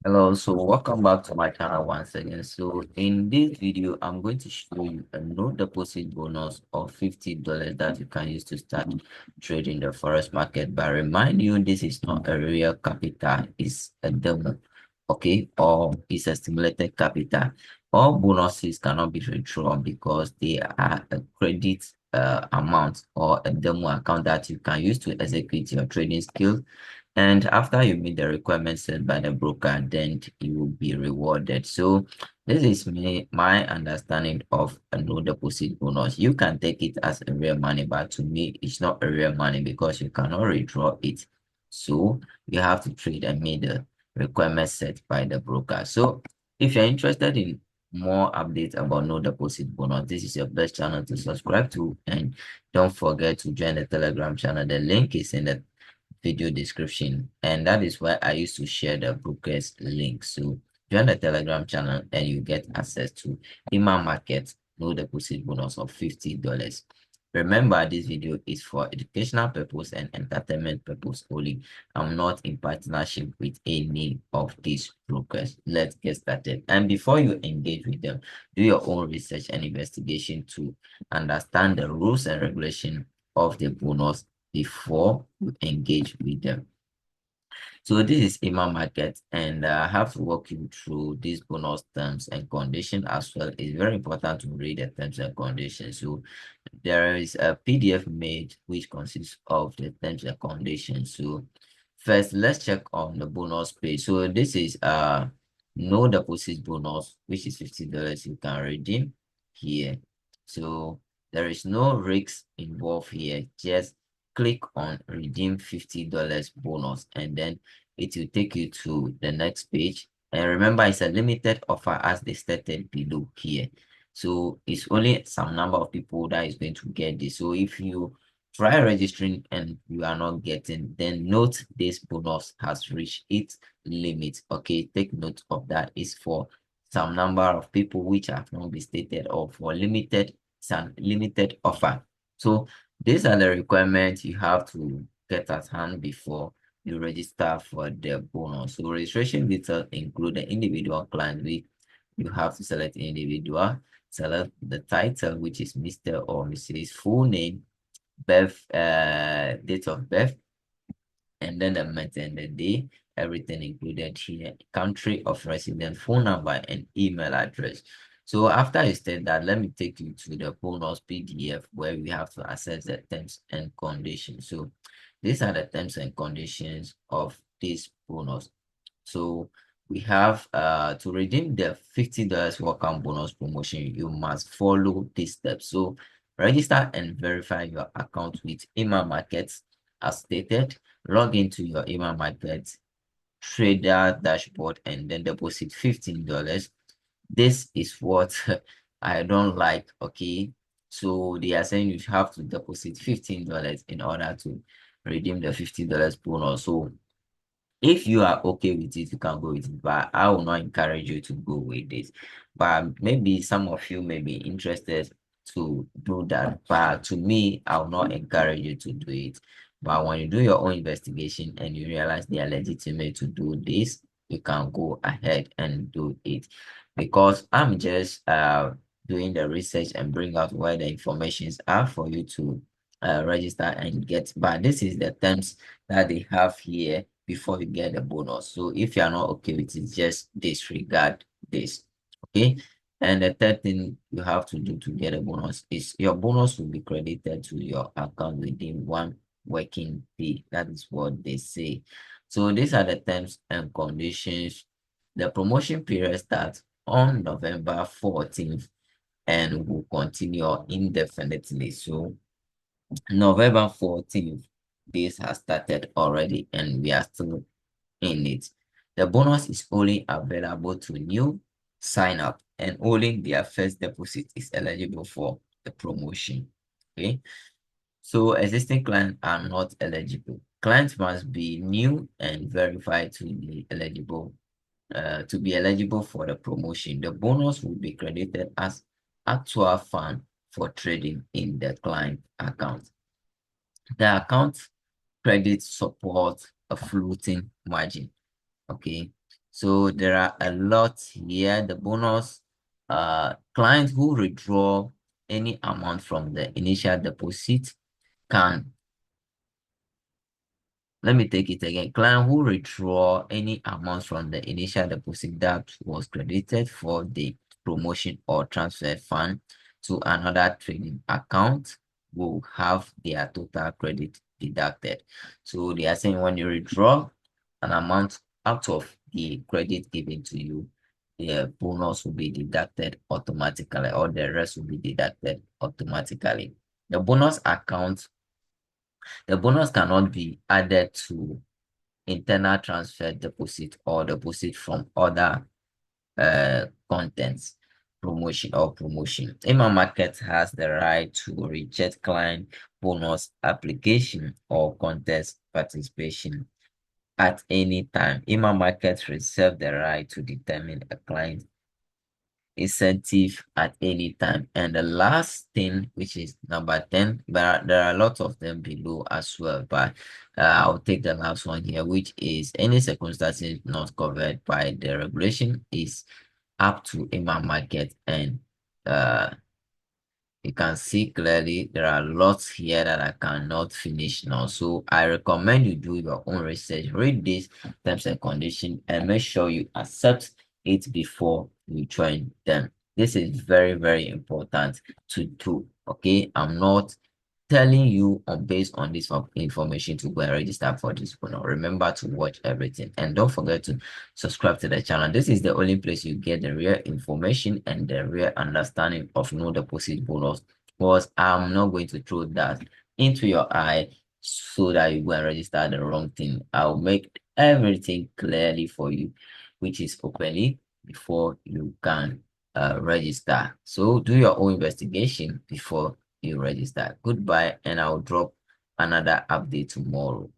Hello, so welcome back to my channel once again. So in this video, I'm going to show you a no deposit bonus of $50 that you can use to start trading the forex market. But remind you, this is not a real capital, it's a demo, okay, or it's a stimulated capital. All bonuses cannot be withdrawn because they are a credit amount or a demo account that you can use to execute your trading skills, and after you meet the requirements set by the broker, then you will be rewarded. So this is my understanding of a no deposit bonus. You can take it as a real money, but to me, it's not a real money because you cannot withdraw it. So you have to trade and meet the requirements set by the broker. So if you're interested in more updates about no deposit bonus, this is your best channel to subscribe to, and don't forget to join the Telegram channel. The link is in the video description, and that is where I used to share the broker's link. So join the Telegram channel and you get access to email market no deposit bonus of $50. Remember, this video is for educational purpose and entertainment purpose only. I'm not in partnership with any of these brokers. Let's get started. And before you engage with them, do your own research and investigation to understand the rules and regulation of the bonus before you engage with them. So this is Ima Market, and I have to walk you through these bonus terms and conditions as well. It's very important to read the terms and conditions. So there is a PDF made which consists of the terms and conditions. So first, let's check on the bonus page. So this is no deposit bonus, which is $50 you can redeem here. So there is no risks involved here. Just click on redeem $50 bonus, and then it will take you to the next page. And remember, it's a limited offer as they stated below here. So it's only some number of people that is going to get this. So if you try registering and you are not getting, then note this bonus has reached its limit. Okay, take note of that. It's for some number of people which have not been stated, or for limited, some limited offer. So these are the requirements you have to get at hand before you register for the bonus. So registration details include the individual client. You have to select individual, select the title, which is Mr. or Mrs. Full name, date of birth, and then the month and the day, everything included here, country of residence, phone number, and email address. So after you state that, let me take you to the bonus PDF where we have to access the terms and conditions. So these are the terms and conditions of this bonus. So we have to redeem the $50 welcome bonus promotion, you must follow these steps. So register and verify your account with email markets as stated. Log into your email market trader dashboard and then deposit $15. This is what I don't like. Okay, so they are saying you have to deposit $15 in order to redeem the $50 bonus. So if you are okay with it, you can go with it, but I will not encourage you to go with this. But maybe some of you may be interested to do that, but to me, I will not encourage you to do it. But when you do your own investigation and you realize they are legitimate to do this, you can go ahead and do it. Because I'm just doing the research and bring out where the informations are for you to register and get. But this is the terms that they have here before you get the bonus. So if you are not okay with it, just disregard this. Okay. And the third thing you have to do to get a bonus is your bonus will be credited to your account within 1 working day. That is what they say. So these are the terms and conditions. The promotion period starts on November 14th and will continue indefinitely. So November 14th, this has started already and we are still in it. The bonus is only available to new sign up, and only their first deposit is eligible for the promotion. Okay, so existing clients are not eligible. Clients must be new and verified to be eligible for the promotion. The bonus will be credited as actual fund for trading in the client account. The account credit support a floating margin. Okay, So there are a lot here. The bonus, clients who withdraw any amount from the initial deposit can, let me take it again. Client who withdraw any amount from the initial deposit that was credited for the promotion or transfer fund to another trading account will have their total credit deducted. So they are saying when you withdraw an amount out of the credit given to you, the bonus will be deducted automatically, or the rest will be deducted automatically. The bonus account, the bonus cannot be added to internal transfer deposit or deposit from other contents promotion. Ema Market has the right to reject client bonus application or contest participation at any time. Ema Market reserve the right to determine a client incentive at any time. And the last thing, which is number 10, but there are a lot of them below as well, but I'll take the last one here, which is any circumstances not covered by the regulation is up to Imam Market. And you can see clearly there are lots here that I cannot finish now. So I recommend you do your own research, read these terms and conditions, and make sure you accept it before you join them. This is very, very important to do. Okay, I'm not telling you on based on this information to go and register for this bonus. Remember to watch everything and don't forget to subscribe to the channel. This is the only place you get the real information and the real understanding of no deposit bonus, because I'm not going to throw that into your eye so that you go and register the wrong thing. I'll make everything clearly for you, which is openly before you can register. So do your own investigation before you register. Goodbye, and I'll drop another update tomorrow.